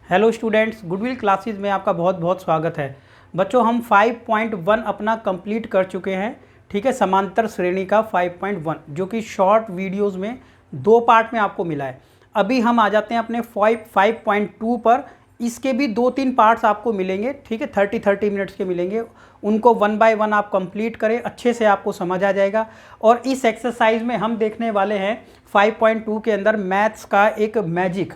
Hello students, goodwill classes में आपका बहुत बहुत स्वागत है। बच्चों, हम 5.1 अपना कंप्लीट कर चुके हैं। ठीक है, समांतर श्रेणी का 5.1 जो कि शॉर्ट वीडियोस में 2 पार्ट में आपको मिला है। अभी हम आ जाते हैं अपने 5.2 पर। इसके भी 2-3 पार्ट्स आपको मिलेंगे। ठीक है, 30 मिनट्स के मिलेंगे। उनको 1 बाय 1 आप कंप्लीट करें, अच्छे से आपको समझ आ जाएगा। और इस एक्सरसाइज में हम देखने वाले हैं 5.2 के अंदर मैथ्स का एक मैजिक।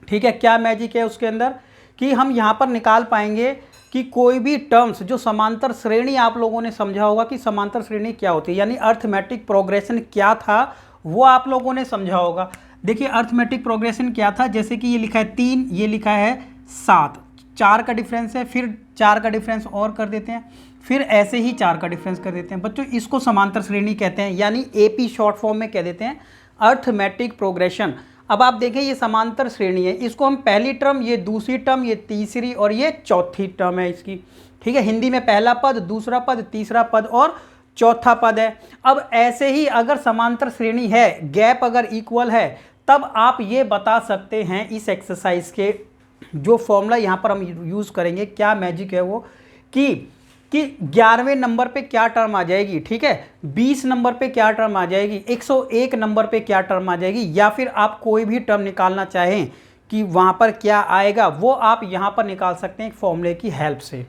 ठीक है, क्या मैजिक है उसके अंदर कि हम यहाँ पर निकाल पाएंगे कि कोई भी टर्म्स जो समांतर श्रेणी, आप लोगों ने समझा होगा कि समांतर श्रेणी क्या होती है, यानी अर्थमेटिक प्रोग्रेशन क्या था वो आप लोगों ने समझा होगा। देखिए, अर्थमेटिक प्रोग्रेशन क्या था, जैसे कि ये लिखा है 3, ये लिखा है 7, 4 का डिफरेंस है, फिर 4 का डिफरेंस और कर देते हैं, फिर ऐसे ही 4 का डिफरेंस कर देते हैं। बच्चों, इसको समांतर श्रेणी कहते हैं, यानी एपी शॉर्ट फॉर्म में कह देते हैं, अर्थमेटिक प्रोग्रेशन। अब आप देखें, ये समांतर श्रेणी है, इसको हम पहली टर्म, ये दूसरी टर्म, ये तीसरी और ये चौथी टर्म है इसकी। ठीक है, हिंदी में पहला पद, दूसरा पद, तीसरा पद और चौथा पद है। अब ऐसे ही अगर समांतर श्रेणी है, गैप अगर इक्वल है, तब आप ये बता सकते हैं इस एक्सरसाइज के जो फॉर्मूला यहाँ पर हम यूज़ करेंगे, क्या मैजिक है वो, कि 11वें नंबर पे क्या टर्म आ जाएगी। ठीक है, 20 नंबर पे क्या टर्म आ जाएगी, 101 नंबर पे क्या टर्म आ जाएगी, या फिर आप कोई भी टर्म निकालना चाहें कि वहाँ पर क्या आएगा, वो आप यहाँ पर निकाल सकते हैं एक फॉर्मूले की हेल्प से।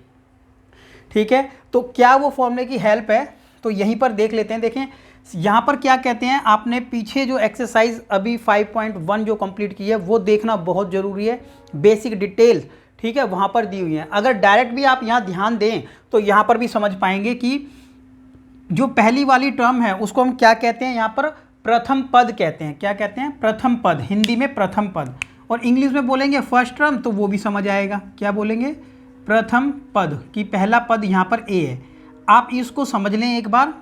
ठीक है, तो क्या वो फॉर्मूले की हेल्प है, तो यहीं पर देख लेते हैं। देखें यहाँ पर क्या कहते हैं, आपने पीछे जो एक्सरसाइज अभी 5.1 जो कंप्लीट की है वो देखना बहुत ज़रूरी है, बेसिक डिटेल। ठीक है, वहाँ पर दी हुई है। अगर डायरेक्ट भी आप यहाँ ध्यान दें तो यहाँ पर भी समझ पाएंगे कि जो पहली वाली टर्म है उसको हम क्या कहते हैं, यहाँ पर प्रथम पद कहते हैं। क्या कहते हैं? प्रथम पद, हिंदी में प्रथम पद। और इंग्लिश में बोलेंगे फर्स्ट टर्म, तो वो भी समझ आएगा। क्या बोलेंगे? प्रथम पद, कि पहला पद यहाँ पर ए है। आप इसको समझ लें एक बार,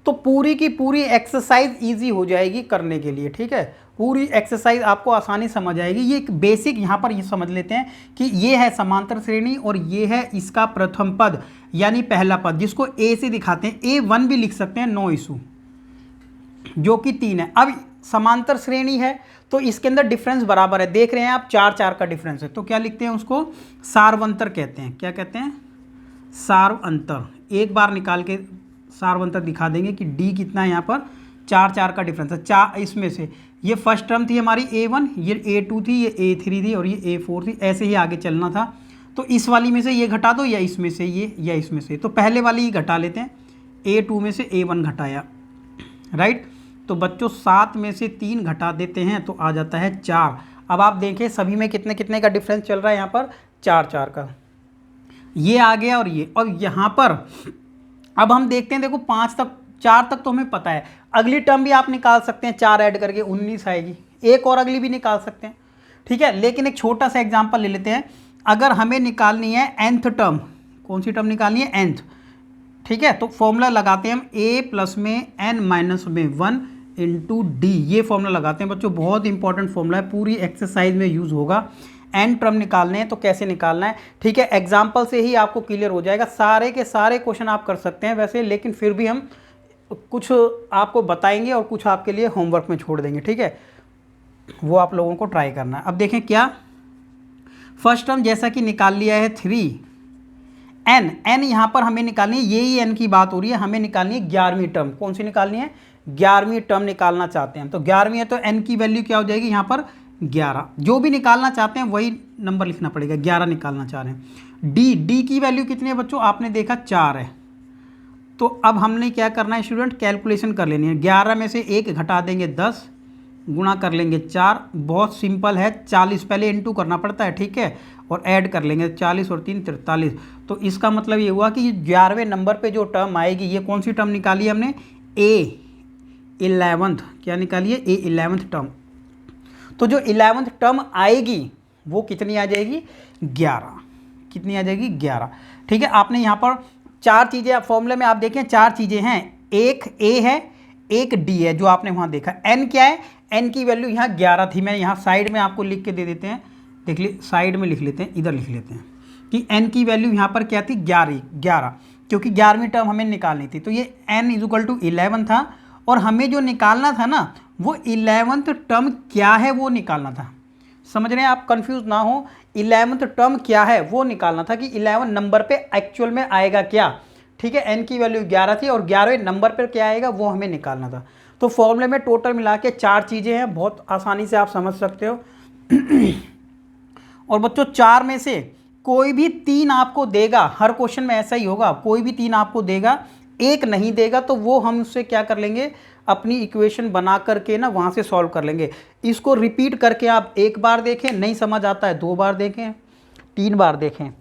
तो पूरी की पूरी एक्सरसाइज इजी हो जाएगी करने के लिए। ठीक है, पूरी एक्सरसाइज आपको आसानी समझ आएगी। ये एक बेसिक यहाँ पर ये समझ लेते हैं कि ये है समांतर श्रेणी और ये है इसका प्रथम पद, यानी पहला पद, जिसको ए से दिखाते हैं। A1 भी लिख सकते हैं, नो इशू, जो कि 3 है। अब समांतर श्रेणी है तो इसके अंदर डिफरेंस बराबर है, देख रहे हैं आप, 4-4 का डिफरेंस है, तो क्या लिखते हैं उसको? सार्वंतर कहते हैं। क्या कहते हैं? सार्वंतर। एक बार निकाल के सार्वंतर दिखा देंगे कि डी कितना है, यहाँ पर 4-4 का डिफरेंस है। 4 इसमें से ये फर्स्ट टर्म थी हमारी A1, ये A2 थी, ये A3 थी और ये A4 थी, ऐसे ही आगे चलना था। तो इस वाली में से ये घटा दो, या इसमें से ये, या इसमें से, तो पहले वाली ही घटा लेते हैं। A2 में से A1 घटाया, राइट। तो बच्चों 7 में से 3 घटा देते हैं तो आ जाता है 4। अब आप देखें सभी में कितने कितने का डिफरेंस चल रहा है, यहाँ पर 4-4 का, ये आ गया और ये। और यहाँ पर अब हम देखते हैं, देखो 4 तक तो हमें पता है। अगली टर्म भी आप निकाल सकते हैं, 4 ऐड करके 19 आएगी। एक और अगली भी निकाल सकते हैं। ठीक है, लेकिन एक छोटा सा एग्जांपल ले लेते हैं। अगर हमें निकालनी है nth टर्म, कौन सी टर्म निकालनी है? nth। ठीक है, तो फॉर्मूला लगाते हैं हम a प्लस में n माइनस में 1 इंटू डी। ये फॉर्मूला लगाते हैं बच्चों, बहुत इंपॉर्टेंट फॉर्मूला है, पूरी एक्सरसाइज में यूज़ होगा। एन टर्म निकालने हैं तो कैसे निकालना है, ठीक है, एग्जाम्पल से ही आपको क्लियर हो जाएगा। सारे के सारे क्वेश्चन आप कर सकते हैं वैसे, लेकिन फिर भी हम कुछ आपको बताएंगे और कुछ आपके लिए होमवर्क में छोड़ देंगे। ठीक है, वो आप लोगों को ट्राई करना है। अब देखें क्या, फर्स्ट टर्म जैसा कि निकाल लिया है 3, एन यहाँ पर हमें निकालनी है, यही एन की बात हो रही है, हमें निकालनी है 11वीं टर्म। कौन सी निकालनी है? 11वीं टर्म निकालना चाहते हैं। तो 11वीं है तो एन की वैल्यू क्या हो जाएगी यहाँ पर? 11। जो भी निकालना चाहते हैं वही नंबर लिखना पड़ेगा, 11 निकालना चाह रहे हैं। डी की वैल्यू कितनी है बच्चों? आपने देखा 4 है। तो अब हमने क्या करना है स्टूडेंट? कैलकुलेशन कर लेनी है। 11 में से 1 घटा देंगे 10, गुणा कर लेंगे 4। बहुत सिंपल है, 40 पहले इंटू करना पड़ता है, ठीक है, और ऐड कर लेंगे 40 और 3 43। तो इसका मतलब ये हुआ कि 11वें नंबर पे जो टर्म आएगी, ये कौन सी टर्म निकाली है हमने? A11th। क्या निकाली है? A11th term. तो जो 11th टर्म आएगी वो कितनी आ जाएगी? 11। कितनी आ जाएगी? 11। ठीक है, आपने यहाँ पर 4 चीज़ें फॉर्मूले में आप देखें, 4 चीज़ें हैं, एक A है, एक D है, जो आपने वहाँ देखा। N क्या है? N की वैल्यू यहाँ 11 थी। मैं यहाँ साइड में आपको लिख के दे देते हैं, देख ली, साइड में लिख लेते हैं, इधर लिख लेते हैं कि N की वैल्यू यहाँ पर क्या थी? 11, क्योंकि 11वीं टर्म हमें निकालनी थी। तो ये N = 11 था, और हमें जो निकालना था ना, वो 11th टर्म क्या है वो निकालना था। समझ रहे हैं आप, कंफ्यूज ना हो। 11th टर्म क्या है वो निकालना था कि 11 नंबर पे एक्चुअल में आएगा क्या, ठीक है। एन की वैल्यू 11 थी और 11वें नंबर पर क्या आएगा वो हमें निकालना था। तो फॉर्मूले में टोटल मिला के 4 चीज़ें हैं, बहुत आसानी से आप समझ सकते हो। और बच्चों 4 में से कोई भी 3 आपको देगा, हर क्वेश्चन में ऐसा ही होगा, कोई भी 3 आपको देगा, एक नहीं देगा तो वो हम उससे क्या कर लेंगे, अपनी इक्वेशन बना करके ना वहाँ से सॉल्व कर लेंगे। इसको रिपीट करके आप एक बार देखें, नहीं समझ आता है 2 बार देखें, 3 बार देखें,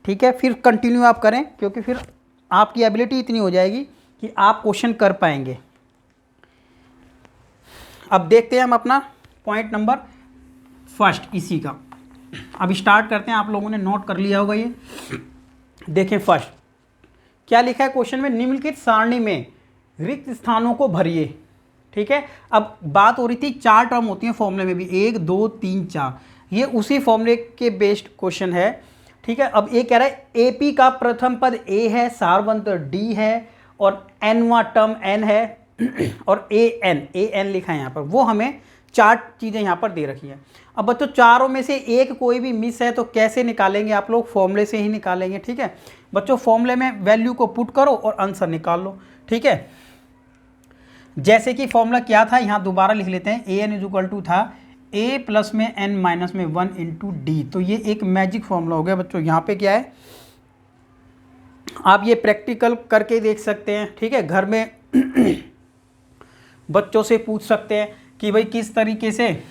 ठीक है। फिर कंटिन्यू आप करें, क्योंकि फिर आपकी एबिलिटी इतनी हो जाएगी कि आप क्वेश्चन कर पाएंगे। अब देखते हैं हम अपना पॉइंट नंबर फर्स्ट इसी का। अब स्टार्ट करते हैं, आप लोगों ने नोट कर लिया होगा ये। देखें फर्स्ट क्या लिखा है क्वेश्चन में, निम्नलिखित सारणी में रिक्त स्थानों को भरिए, ठीक है। अब बात हो रही थी 4 टर्म होती हैं फॉर्मूले में भी, 1 2 3 4, ये उसी फॉर्मूले के बेस्ड क्वेश्चन है, ठीक है। अब ये कह रहा है एपी का प्रथम पद ए है, सारवंत डी है और एनवां टर्म एन है और ए एन लिखा है यहाँ पर, वो हमें 4 चीज़ें यहाँ पर दे रखी हैं। अब बच्चों चारों में से एक कोई भी मिस है तो कैसे निकालेंगे आप लोग, फॉर्मूले से ही निकालेंगे, ठीक है। बच्चों फॉर्मूले में वैल्यू को पुट करो और आंसर निकाल लो, ठीक है। जैसे कि फॉर्मूला क्या था, यहाँ दोबारा लिख लेते हैं, a N is equal to था ए प्लस में एन माइनस में 1 इंटू डी। तो ये एक मैजिक फॉर्मूला हो गया बच्चों। यहाँ पे क्या है, आप ये प्रैक्टिकल करके देख सकते हैं, ठीक है। घर में बच्चों से पूछ सकते हैं कि भाई किस तरीके से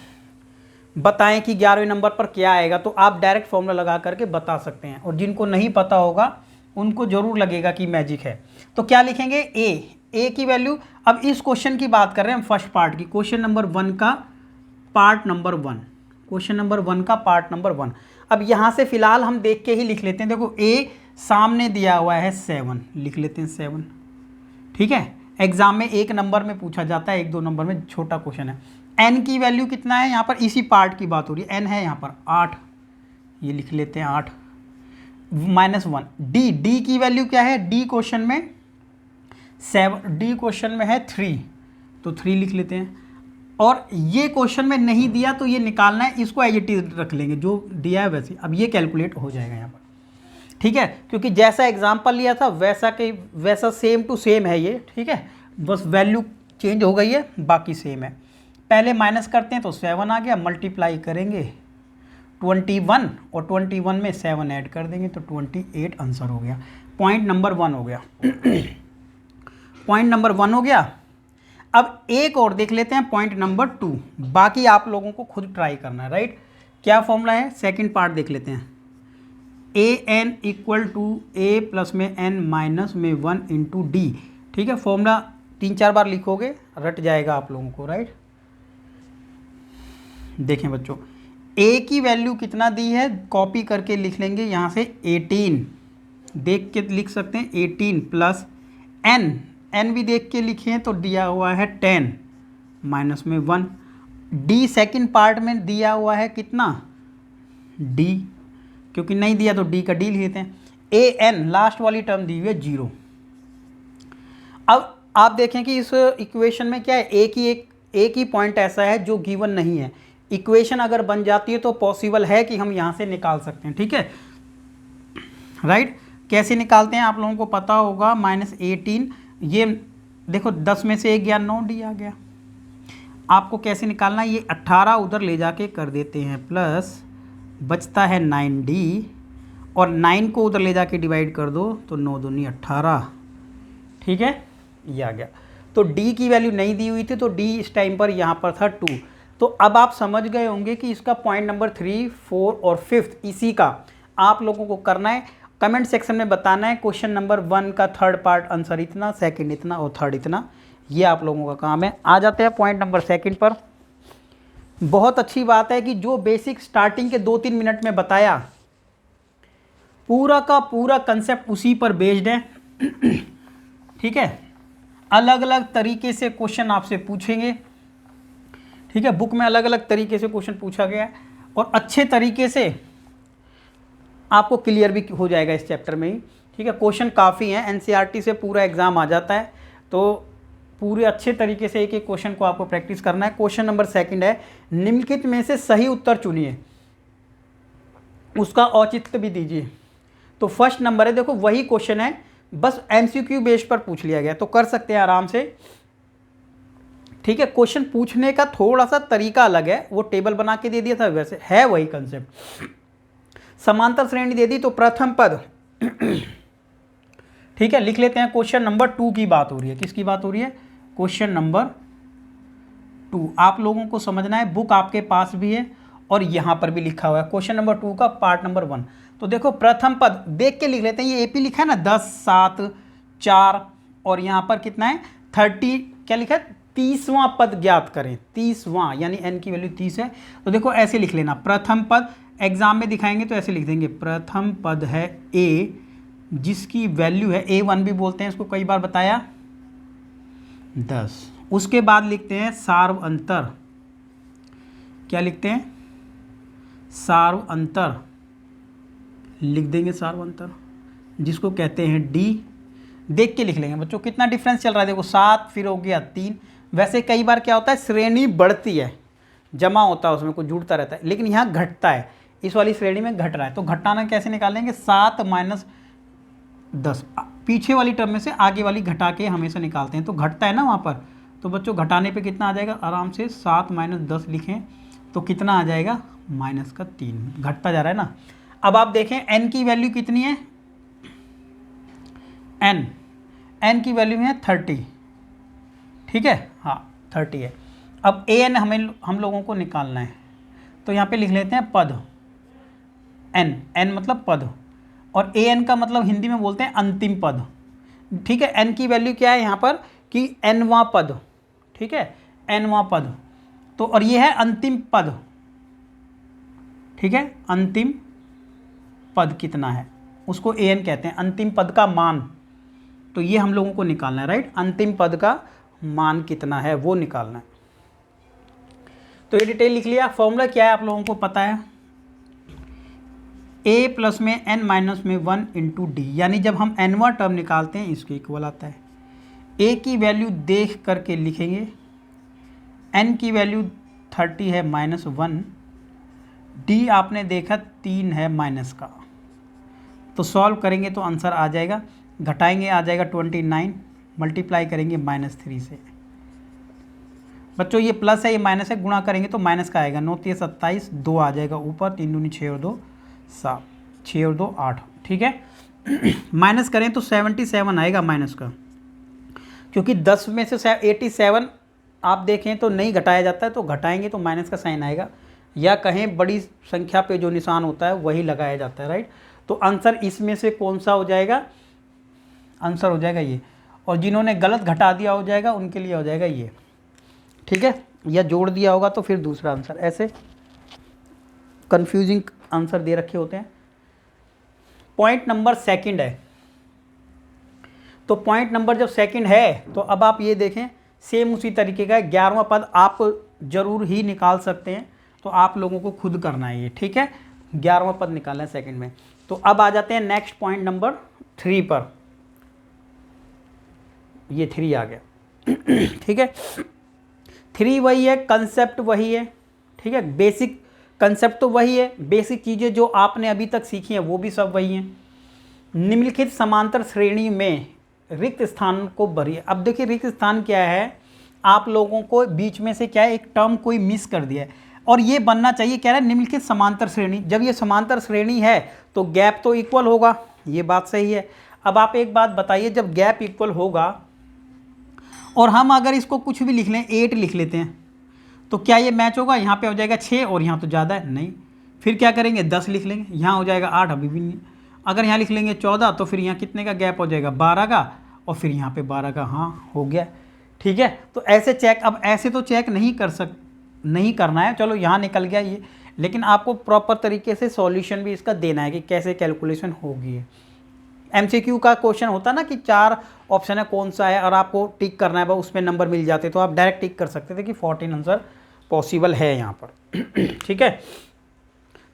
बताएं कि 11वें नंबर पर क्या आएगा, तो आप डायरेक्ट फॉर्मूला लगा करके बता सकते हैं। और जिनको नहीं पता होगा उनको जरूर लगेगा कि मैजिक है। तो क्या लिखेंगे, ए की वैल्यू। अब इस क्वेश्चन की बात कर रहे हैं हम फर्स्ट पार्ट की, क्वेश्चन नंबर 1 का पार्ट नंबर 1, क्वेश्चन नंबर 1 का पार्ट नंबर 1। अब यहाँ से फिलहाल हम देख के ही लिख लेते हैं। देखो ए सामने दिया हुआ है 7, लिख लेते हैं 7, ठीक है। एग्जाम में 1 नंबर में पूछा जाता है, 1 2 नंबर में छोटा क्वेश्चन है। एन की वैल्यू कितना है, यहाँ पर इसी पार्ट की बात हो रही है, एन है यहाँ पर 8, ये लिख लेते हैं 8 माइनस 1। डी की वैल्यू क्या है, डी क्वेश्चन में 7, डी क्वेश्चन में है 3, तो 3 लिख लेते हैं। और ये क्वेश्चन में नहीं दिया तो ये निकालना है, इसको एज इट इज रख लेंगे, जो दिया है वैसे। अब ये कैलकुलेट हो जाएगा यहाँ पर, ठीक है, क्योंकि जैसा एग्जाम्पल लिया था वैसा सेम टू सेम है ये, ठीक है। बस वैल्यू चेंज हो गई है, बाकी सेम है। पहले माइनस करते हैं तो 7 आ गया, मल्टीप्लाई करेंगे 21 और 21 में 7 ऐड कर देंगे तो 28 आंसर हो गया। पॉइंट नंबर 1 हो गया। पॉइंट नंबर 1 हो गया। अब एक और देख लेते हैं पॉइंट नंबर 2, बाकी आप लोगों को खुद ट्राई करना है, राइट। क्या फॉर्मूला है, सेकंड पार्ट देख लेते हैं, a n equal to a plus में एन माइनस में 1 इंटू डी, ठीक है। फॉर्मूला 3-4 बार लिखोगे रट जाएगा आप लोगों को, राइट। देखें बच्चों, ए की वैल्यू कितना दी है, कॉपी करके लिख लेंगे यहाँ से 18, देख के लिख सकते हैं 18 प्लस एन भी देख के लिखे तो दिया हुआ है 10 माइनस में 1। डी सेकंड पार्ट में दिया हुआ है कितना, डी, क्योंकि नहीं दिया तो डी का डी लिख लेते हैं। ए एन लास्ट वाली टर्म दी हुई है 0। अब आप देखें कि इस इक्वेशन में क्या है, एक ही पॉइंट ऐसा है जो गिवन नहीं है। इक्वेशन अगर बन जाती है तो पॉसिबल है कि हम यहाँ से निकाल सकते हैं, ठीक है, राइट। कैसे निकालते हैं आप लोगों को पता होगा, -18, ये देखो 10 में से 1 गया, 9 डी आ गया। आपको कैसे निकालना है, ये 18 उधर ले जाके कर देते हैं, प्लस बचता है 9D और 9 को उधर ले जाके डिवाइड कर दो तो 9 दूनी 18, ठीक है, ये आ गया। तो D की वैल्यू नहीं दी हुई थी तो D इस टाइम पर यहाँ पर था 2। तो अब आप समझ गए होंगे कि इसका पॉइंट नंबर 3, 4 और 5 इसी का आप लोगों को करना है। कमेंट सेक्शन में बताना है क्वेश्चन नंबर 1 का थर्ड पार्ट आंसर इतना, सेकंड इतना और थर्ड इतना, ये आप लोगों का काम है। आ जाते हैं पॉइंट नंबर 2 पर। बहुत अच्छी बात है कि जो बेसिक स्टार्टिंग के 2-3 मिनट में बताया, पूरा का पूरा कंसेप्ट उसी पर बेस्ड है, ठीक है। अलग अलग तरीके से क्वेश्चन आपसे पूछेंगे, ठीक है। बुक में अलग अलग तरीके से क्वेश्चन पूछा गया है और अच्छे तरीके से आपको क्लियर भी हो जाएगा इस चैप्टर में ही, ठीक है। क्वेश्चन काफ़ी हैं, एनसीईआरटी से पूरा एग्ज़ाम आ जाता है, तो पूरे अच्छे तरीके से एक एक क्वेश्चन को आपको प्रैक्टिस करना है। क्वेश्चन नंबर सेकंड है, निम्नलिखित में से सही उत्तर चुनिए, उसका औचित्य भी दीजिए। तो फर्स्ट नंबर है, देखो वही क्वेश्चन है, बस एमसीक्यू बेस पर पूछ लिया गया, तो कर सकते हैं आराम से। ठीक है, क्वेश्चन पूछने का थोड़ा सा तरीका अलग है, वो टेबल बना के दे दिया था, वैसे है वही कंसेप्ट। समांतर श्रेणी दे दी तो प्रथम पद ठीक है, लिख लेते हैं। क्वेश्चन नंबर 2 की बात हो रही है, किसकी बात हो रही है? क्वेश्चन नंबर 2 आप लोगों को समझना है, बुक आपके पास भी है और यहाँ पर भी लिखा हुआ है क्वेश्चन नंबर 2 का पार्ट नंबर 1। तो देखो प्रथम पद देख के लिख लेते हैं, ये एपी लिखा है ना 10, 7, 4 और यहाँ पर कितना है 30, क्या लिखा है 30वां पद ज्ञात करें, 30वां यानी n की वैल्यू 30 है। तो देखो ऐसे लिख लेना, प्रथम पद एग्जाम में दिखाएंगे तो ऐसे लिख देंगे, प्रथम पद है a जिसकी वैल्यू है a1 भी बोलते हैं इसको, कई बार बताया 10। उसके बाद लिखते हैं सार्व अंतर, क्या लिखते हैं सार्व अंतर, लिख देंगे सार्व अंतर जिसको कहते हैं d। देख के लिख लेंगे बच्चों, कितना डिफरेंस चल रहा है, देखो 7 फिर हो गया 3। वैसे कई बार क्या होता है श्रेणी बढ़ती है, जमा होता है उसमें कुछ जुड़ता रहता है, लेकिन यहाँ घटता है, इस वाली श्रेणी में घट रहा है। तो घटाना कैसे निकालेंगे, 7 माइनस 10, पीछे वाली टर्म में से आगे वाली घटा के हमेशा निकालते हैं, तो घटता है ना वहाँ पर। तो बच्चों घटाने पे कितना आ जाएगा, आराम से 7 माइनस 10 लिखें तो कितना आ जाएगा -3, घटता जा रहा है ना। अब आप देखें n की वैल्यू कितनी है, n की वैल्यू है 30, ठीक है, हाँ 30 है। अब an हम लोगों को निकालना है, तो यहाँ पे लिख लेते हैं पद, n मतलब पद, और an का मतलब हिंदी में बोलते हैं अंतिम पद। ठीक है, n की वैल्यू क्या है यहाँ पर कि nवां पद, ठीक है nवां पद, तो और ये है अंतिम पद, ठीक है अंतिम पद कितना है उसको an कहते हैं, अंतिम पद का मान। तो ये हम लोगों को निकालना है, राइट, अंतिम पद का मान कितना है वो निकालना है। तो ये डिटेल लिख लिया। फॉर्मूला क्या है आप लोगों को पता है, a प्लस में n माइनस में 1 इंटू डी, यानी जब हम nवां टर्म निकालते हैं इसके इक्वल आता है। a की वैल्यू देख करके लिखेंगे, n की वैल्यू 30 है -1, d आपने देखा 3 है माइनस का, तो सॉल्व करेंगे तो आंसर आ जाएगा, घटाएंगे आ जाएगा 29, मल्टीप्लाई करेंगे -3 से। बच्चों ये प्लस है ये माइनस है, गुणा करेंगे तो माइनस का आएगा, 9 3 27, 2 आ जाएगा ऊपर, 3 दूनी 6 और 2 7, 6 और 2 8, ठीक है। माइनस करें तो 77 आएगा माइनस का, क्योंकि 10 में से 87 आप देखें तो नहीं घटाया जाता है, तो घटाएंगे तो माइनस का साइन आएगा, या कहें बड़ी संख्या पे जो निशान होता है वही लगाया जाता है, राइट। तो आंसर इसमें से कौन सा हो जाएगा, आंसर हो जाएगा ये, और जिन्होंने गलत घटा दिया हो जाएगा उनके लिए हो जाएगा ये, ठीक है, या जोड़ दिया होगा तो फिर दूसरा आंसर। ऐसे कंफ्यूजिंग आंसर दे रखे होते हैं। पॉइंट नंबर सेकंड है, तो पॉइंट नंबर जब सेकंड है तो अब आप ये देखें सेम उसी तरीके का 11वां पद आप जरूर ही निकाल सकते हैं, तो आप लोगों को खुद करना है ये, ठीक है, 11वां पद निकालना है सेकंड में। तो अब आ जाते हैं नेक्स्ट पॉइंट नंबर 3 पर, ये 3 आ गया ठीक है, 3 वही है, कंसेप्ट वही है, ठीक है, बेसिक कंसेप्ट तो वही है, बेसिक चीज़ें जो आपने अभी तक सीखी हैं वो भी सब वही हैं। निम्नलिखित समांतर श्रेणी में रिक्त स्थान को भरिए। अब देखिए रिक्त स्थान क्या है, आप लोगों को बीच में से क्या है एक टर्म कोई मिस कर दिया है, और ये बनना चाहिए क्या है निम्नलिखित समांतर श्रेणी। जब ये समांतर श्रेणी है तो गैप तो इक्वल होगा, ये बात सही है। अब आप एक बात बताइए, जब गैप इक्वल होगा और हम अगर इसको कुछ भी लिख लें 8 लिख लेते हैं तो क्या ये मैच होगा, यहाँ पे हो जाएगा 6 और यहाँ तो ज़्यादा है नहीं, फिर क्या करेंगे 10 लिख लेंगे, यहाँ हो जाएगा 8 अभी भी नहीं, अगर यहाँ लिख लेंगे 14 तो फिर यहाँ कितने का गैप हो जाएगा 12 का, और फिर यहाँ पे 12 का, हाँ हो गया, ठीक है। तो ऐसे चेक, अब ऐसे तो चेक नहीं करना है, चलो यहाँ निकल गया ये, लेकिन आपको प्रॉपर तरीके से सॉल्यूशन भी इसका देना है कि कैसे कैलकुलेशन होगी। एमसीक्यू का क्वेश्चन होता है ना कि 4 ऑप्शन है कौन सा है और आपको टिक करना है, उसमें नंबर मिल जाते तो आप डायरेक्ट टिक कर सकते थे कि 14 आंसर पॉसिबल है यहाँ पर ठीक है।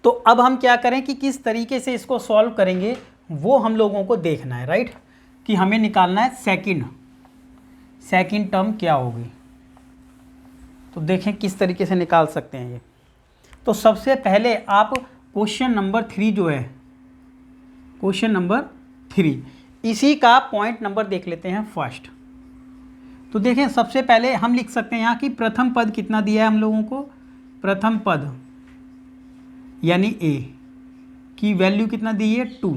तो अब हम क्या करें कि किस तरीके से इसको सॉल्व करेंगे वो हम लोगों को देखना है, राइट, कि हमें निकालना है सेकंड, सेकंड टर्म क्या होगी। तो देखें किस तरीके से निकाल सकते हैं ये। तो सबसे पहले आप क्वेश्चन नंबर 3 जो है, क्वेश्चन नंबर 3, इसी का पॉइंट नंबर देख लेते हैं फर्स्ट। तो देखें सबसे पहले हम लिख सकते हैं यहाँ कि प्रथम पद कितना दिया है हम लोगों को, प्रथम पद यानी a की वैल्यू कितना दी है 2।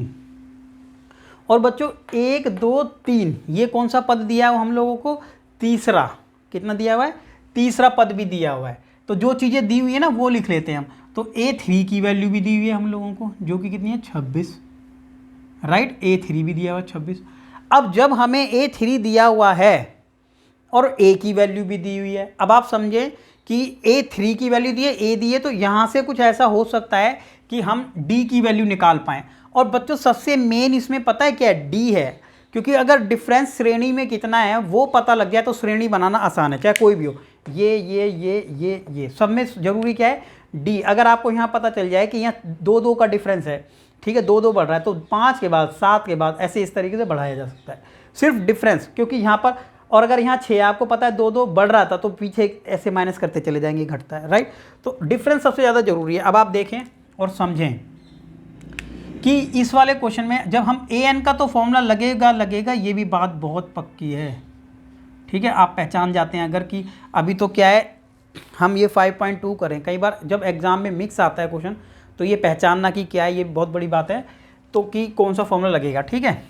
और बच्चों 1 2 3 ये कौन सा पद दिया है हम लोगों को, तीसरा, कितना दिया हुआ है, तीसरा पद भी दिया हुआ है। तो जो चीज़ें दी हुई है ना वो लिख लेते हैं हम। तो a3 की वैल्यू भी दी हुई है हम लोगों को, जो कि कितनी है 26, राइट। a3 भी दिया हुआ है 26। अब जब हमें a3 दिया हुआ है और a की वैल्यू भी दी हुई है, अब आप समझें कि a3 की वैल्यू दी है, a दी है, तो यहाँ से कुछ ऐसा हो सकता है कि हम d की वैल्यू निकाल पाएँ। और बच्चों सबसे मेन इसमें पता है क्या है, d है, क्योंकि अगर डिफरेंस श्रेणी में कितना है वो पता लग जाए तो श्रेणी बनाना आसान है, चाहे कोई भी हो। ये सब में जरूरी क्या है, d। अगर आपको यहाँ पता चल जाए कि यहाँ 2 2 का डिफरेंस है, ठीक है, 2 2 बढ़ रहा है, तो 5 के बाद 7 के बाद ऐसे इस तरीके से बढ़ाया जा सकता है, सिर्फ डिफरेंस, क्योंकि यहाँ पर, और अगर यहाँ 6 आपको पता है 2 2 बढ़ रहा था तो पीछे ऐसे माइनस करते चले जाएंगे, घटता है, राइट। तो डिफरेंस सबसे ज़्यादा जरूरी है। अब आप देखें और समझें कि इस वाले क्वेश्चन में जब हम an का तो फॉर्मूला लगेगा, ये भी बात बहुत पक्की है, ठीक है, आप पहचान जाते हैं। अगर कि अभी तो क्या है, हम ये 5.2 करें, कई बार जब एग्ज़ाम में मिक्स आता है क्वेश्चन तो ये पहचानना कि क्या है, ये बहुत बड़ी बात है, तो कि कौन सा फॉर्मूला लगेगा, ठीक है।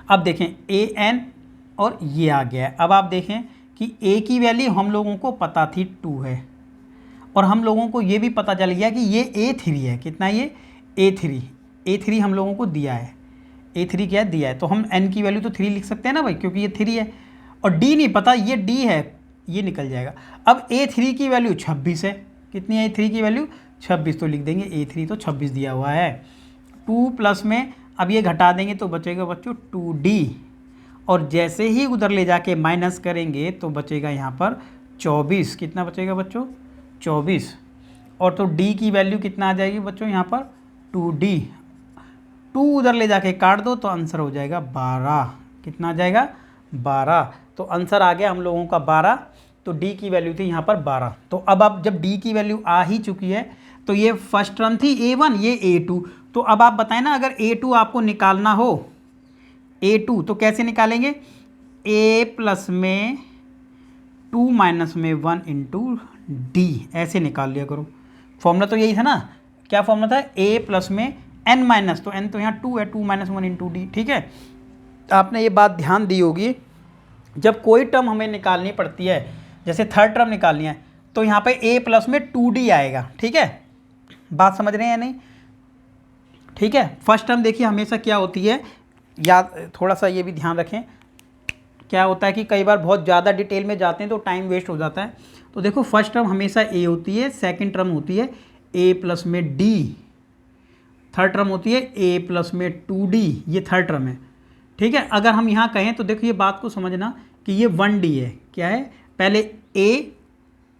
अब देखें an और ये आ गया है। अब आप देखें कि a की वैल्यू हम लोगों को पता थी 2 है, और हम लोगों को ये भी पता चल गया कि ये a3 है, कितना, ये a3 हम लोगों को दिया है, a3 क्या दिया है, तो हम n की वैल्यू तो 3 लिख सकते हैं ना भाई, क्योंकि ये 3 है, और d नहीं पता, ये d है, ये निकल जाएगा। अब a3 की वैल्यू 26 है, कितनी है a3 की वैल्यू 26, तो लिख देंगे a3 तो 26 दिया हुआ है। 2 प्लस में अब ये घटा देंगे तो बचेगा बच्चों 2d, और जैसे ही उधर ले जाके माइनस करेंगे तो बचेगा यहाँ पर 24, कितना बचेगा बच्चों 24, और तो d की वैल्यू कितना आ जाएगी बच्चों यहाँ पर 2d, 2 उधर ले जाके काट दो तो आंसर हो जाएगा 12, कितना आ जाएगा 12, तो आंसर आ गया हम लोगों का 12। तो d की वैल्यू थी यहाँ पर 12। तो अब जब d की वैल्यू आ ही चुकी है तो ये फर्स्ट टर्म थी a1, ये a2, तो अब आप बताएं ना, अगर a2 आपको निकालना हो, a2 तो कैसे निकालेंगे, a प्लस में 2 माइनस में 1 इंटू d, ऐसे निकाल लिया करो। फॉर्मूला तो यही था ना, क्या फॉर्मूला था, a प्लस में n माइनस, तो n तो यहाँ 2 है, 2 माइनस 1 इंटू डी, ठीक है। आपने ये बात ध्यान दी होगी, जब कोई टर्म हमें निकालनी पड़ती है, जैसे थर्ड टर्म निकालनी है, तो यहाँ पे a प्लस में 2d आएगा, ठीक है, बात समझ रहे हैं या नहीं, ठीक है। फर्स्ट टर्म देखिए हमेशा क्या होती है, याद थोड़ा सा ये भी ध्यान रखें, क्या होता है कि कई बार बहुत ज़्यादा डिटेल में जाते हैं तो टाइम वेस्ट हो जाता है। तो देखो फर्स्ट टर्म हमेशा a होती है, सेकंड टर्म होती है a प्लस में d, थर्ड टर्म होती है a प्लस में 2d, ये थर्ड टर्म है, ठीक है। अगर हम यहाँ कहें तो देखो ये बात को समझना कि ये 1d है, क्या है, पहले a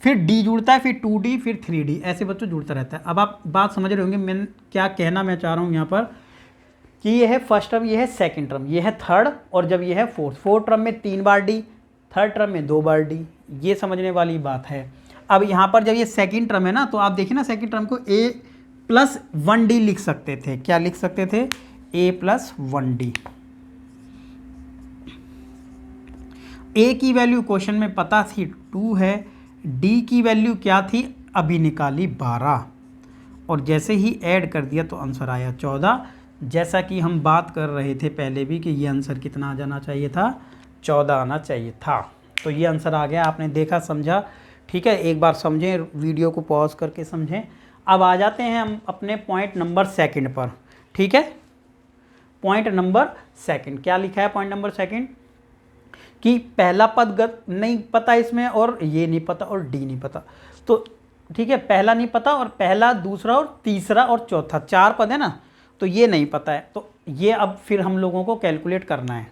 फिर d जुड़ता है, फिर 2d, फिर 3d, ऐसे बच्चों जुड़ता रहता है। अब आप बात समझ रहे होंगे मैं क्या कहना मैं चाह रहा हूँ यहाँ पर, कि ये है फर्स्ट टर्म, ये है सेकंड टर्म, ये है थर्ड, और जब ये है फोर्थ टर्म में 3 बार d, थर्ड टर्म में 2 बार d, ये समझने वाली बात है। अब यहाँ पर जब ये सेकंड टर्म है ना, तो आप देखिए ना सेकंड टर्म को a प्लस 1d लिख सकते थे, क्या लिख सकते थे, a प्लस 1d। a की वैल्यू क्वेश्चन में पता थी 2 है, d की वैल्यू क्या थी, अभी निकाली 12, और जैसे ही ऐड कर दिया तो आंसर आया 14। जैसा कि हम बात कर रहे थे पहले भी कि ये आंसर कितना आ जाना चाहिए था, 14 आना चाहिए था। तो ये आंसर आ गया, आपने देखा समझा, ठीक है। एक बार समझें, वीडियो को पॉज करके समझें। अब आ जाते हैं हम अपने पॉइंट नंबर सेकंड पर, ठीक है। पॉइंट नंबर सेकंड क्या लिखा है, पॉइंट नंबर सेकंड कि पहला पद नहीं पता इसमें, और ये नहीं पता, और डी नहीं पता, तो ठीक है, पहला नहीं पता, और पहला, दूसरा और तीसरा और चौथा, 4 पद है ना, तो ये नहीं पता है, तो ये अब फिर हम लोगों को कैलकुलेट करना है।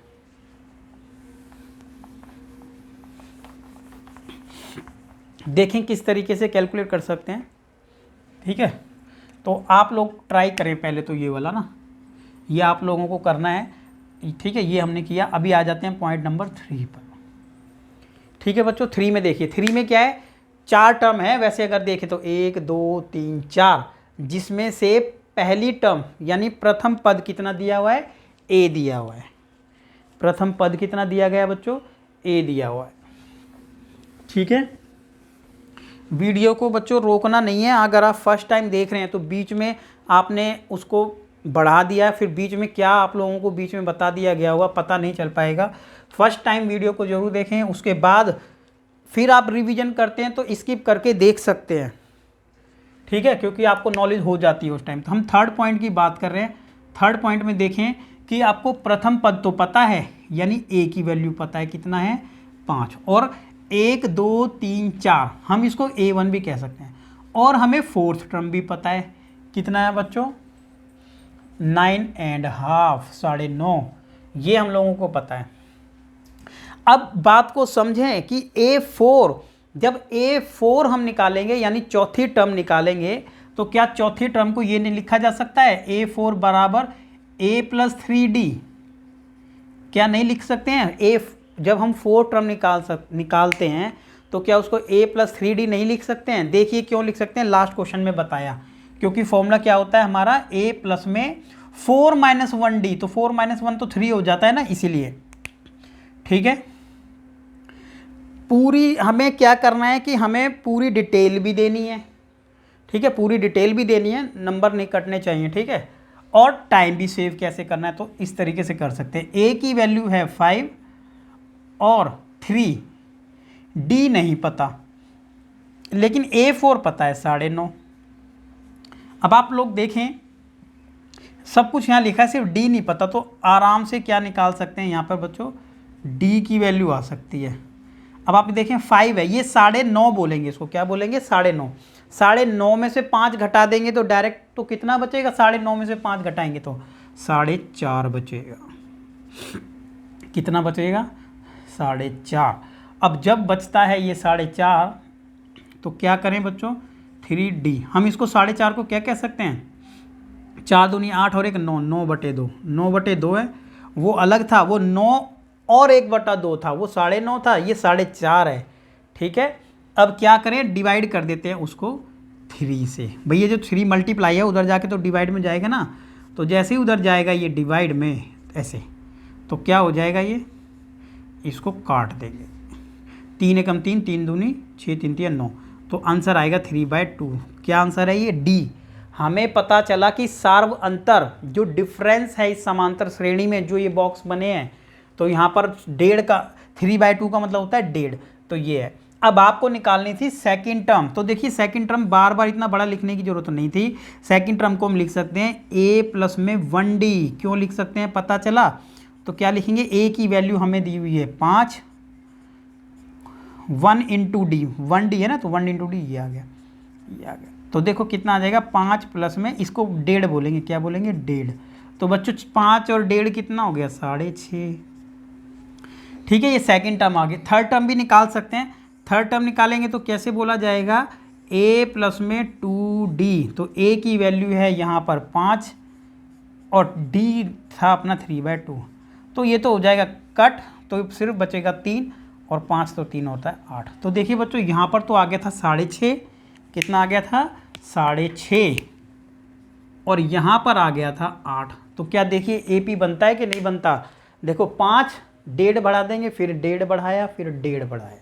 देखें किस तरीके से कैलकुलेट कर सकते हैं, ठीक है। तो आप लोग ट्राई करें पहले तो ये वाला ना, ये आप लोगों को करना है, ठीक है, ये हमने किया। अभी आ जाते हैं पॉइंट नंबर 3 पर। ठीक है बच्चों, 3 में देखिए, 3 में क्या है, 4 टर्म है वैसे अगर देखें तो 1 2 3 4, जिसमें से पहली टर्म यानी प्रथम पद कितना दिया हुआ है, ए दिया हुआ है। प्रथम पद कितना दिया गया बच्चों, ए दिया हुआ है। ठीक है, वीडियो को बच्चों रोकना नहीं है। अगर आप फर्स्ट टाइम देख रहे हैं तो बीच में आपने उसको बढ़ा दिया, फिर बीच में क्या आप लोगों को बीच में बता दिया गया होगा पता नहीं चल पाएगा। फर्स्ट टाइम वीडियो को जरूर देखें, उसके बाद फिर आप रिवीजन करते हैं तो स्किप करके देख सकते हैं। ठीक है, क्योंकि आपको नॉलेज हो जाती है उस टाइम। तो हम थर्ड पॉइंट की बात कर रहे हैं। थर्ड पॉइंट में देखें कि आपको प्रथम पद तो पता है, यानी ए की वैल्यू पता है, कितना है 5, और 1 2 3 4 हम इसको A1 भी कह सकते हैं, और हमें फोर्थ टर्म भी पता है, कितना है बच्चों 9.5, 9.5, ये हम लोगों को पता है। अब बात को समझें कि A4, जब A4 हम निकालेंगे यानी चौथी टर्म निकालेंगे, तो क्या चौथी टर्म को ये नहीं लिखा जा सकता है A4 बराबर A+3D, क्या नहीं लिख सकते हैं? जब हम 4 टर्म निकालते हैं तो क्या उसको A+3D नहीं लिख सकते हैं? देखिए क्यों लिख सकते हैं, लास्ट क्वेश्चन में बताया, क्योंकि फॉर्मूला क्या होता है हमारा, A प्लस में 4 - 1D, तो 4 - 1 तो 3 हो जाता है ना, इसीलिए। ठीक है, पूरी हमें क्या करना है कि हमें पूरी डिटेल भी देनी है। ठीक है, पूरी डिटेल भी देनी है, नंबर नहीं कटने चाहिए। ठीक है, और टाइम भी सेव कैसे करना है, तो इस तरीके से कर सकते हैं। ए की वैल्यू है 5 और 3, डी नहीं पता, लेकिन A4 पता है 9.5। अब आप लोग देखें, सब कुछ यहाँ लिखा है, सिर्फ डी नहीं पता, तो आराम से क्या निकाल सकते हैं यहाँ पर बच्चों, डी की वैल्यू आ सकती है। अब आप देखें 5 है, ये 9.5 बोलेंगे, इसको क्या बोलेंगे 9.5। 9.5 में से 5 घटा देंगे तो डायरेक्ट तो कितना बचेगा, 9.5 में से 5 घटाएंगे तो 4.5 बचेगा। कितना बचेगा 4.5। अब जब बचता है ये 4.5, तो क्या करें बच्चों 3D, हम इसको 4.5 को क्या कह सकते हैं, 4 दूनी 8 और 1 9, 9/2, 9/2 है, वो अलग था, वो 9 और 1/2 था, वो 9.5 था, ये 4.5 है। ठीक है, अब क्या करें, डिवाइड कर देते हैं उसको 3 से। भैया जो 3 मल्टीप्लाई है उधर जाके तो डिवाइड में जाएगा ना, तो जैसे ही उधर जाएगा ये डिवाइड में ऐसे, तो क्या हो जाएगा, ये इसको काट देंगे, 3 एकम 3, 3 दूनी 6, 3 3 9, तो आंसर आएगा 3/2। क्या आंसर है ये, डी। हमें पता चला कि सार्व अंतर जो डिफरेंस है इस समांतर श्रेणी में, जो ये बॉक्स बने हैं, तो यहाँ पर 1.5 का 3/2 का मतलब होता है 1.5, तो ये है। अब आपको निकालनी थी सेकंड टर्म, तो देखिए सेकंड टर्म बार बार इतना बड़ा लिखने की जरूरत नहीं थी। सेकंड टर्म को हम लिख सकते हैं A प्लस में 1D, क्यों लिख सकते हैं पता चला, तो क्या लिखेंगे, A की वैल्यू हमें दी हुई है 5, 1 × D, 1D है ना, तो 1 × D ये आ गया, ये आ गया, तो देखो कितना आ जाएगा 5 प्लस में, इसको 1.5 बोलेंगे, क्या बोलेंगे 1.5, तो बच्चों 5 और 1.5 कितना हो गया 6.5। ठीक है, ये सेकंड टर्म आ गया। थर्ड टर्म भी निकाल सकते हैं, थर्ड टर्म निकालेंगे तो कैसे बोला जाएगा, A प्लस में 2D, तो A की वैल्यू है यहाँ पर 5 और D था अपना 3/2, तो ये तो हो जाएगा कट, तो सिर्फ बचेगा 3 और 5 तो 3 होता है 8। तो देखिए बच्चों यहाँ पर तो आ गया था 6.5, कितना आ गया था 6.5, और यहाँ पर आ गया था 8। तो क्या देखिए AP बनता है कि नहीं बनता, देखो 5 1.5 बढ़ा देंगे, फिर 1.5 बढ़ाया, फिर 1.5 बढ़ाया,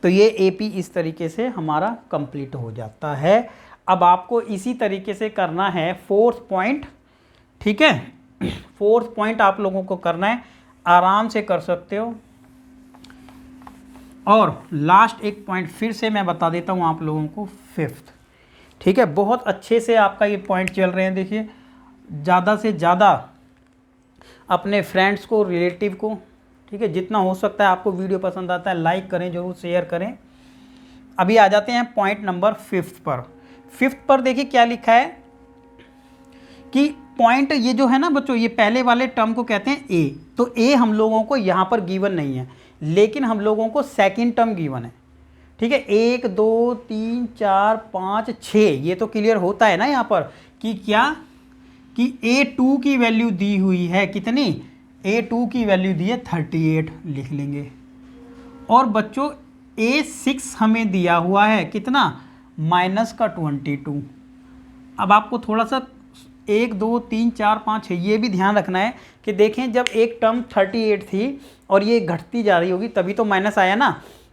तो ये AP इस तरीके से हमारा कंप्लीट हो जाता है। अब आपको इसी तरीके से करना है फोर्थ पॉइंट। ठीक है, फोर्थ पॉइंट आप लोगों को करना है, आराम से कर सकते हो। और लास्ट एक पॉइंट फिर से मैं बता देता हूँ आप लोगों को, फिफ्थ। ठीक है, बहुत अच्छे से आपका ये पॉइंट चल रहे हैं। देखिए ज़्यादा से ज़्यादा अपने फ्रेंड्स को, रिलेटिव को, ठीक है, जितना हो सकता है, आपको वीडियो पसंद आता है लाइक करें, ज़रूर शेयर करें। अभी आ जाते हैं पॉइंट नंबर 5 पर। 5 पर देखिए क्या लिखा है कि पॉइंट ये जो है ना बच्चों, ये पहले वाले टर्म को कहते हैं A, तो A हम लोगों को यहाँ पर गिवन नहीं है, लेकिन हम लोगों को सेकंड टर्म गिवन है। ठीक है, 1 2 3 4 5 6, ये तो क्लियर होता है ना यहाँ पर कि क्या, कि A2 की वैल्यू दी हुई है, कितनी, A2 की वैल्यू दी है 38, लिख लेंगे। और बच्चों A6 हमें दिया हुआ है कितना, -22। अब आपको थोड़ा सा 1 2 3 4 5 6 ये भी ध्यान रखना है कि देखें जब एक टर्म 38 थी और ये घटती जा रही होगी तभी तो माइनस आया ना,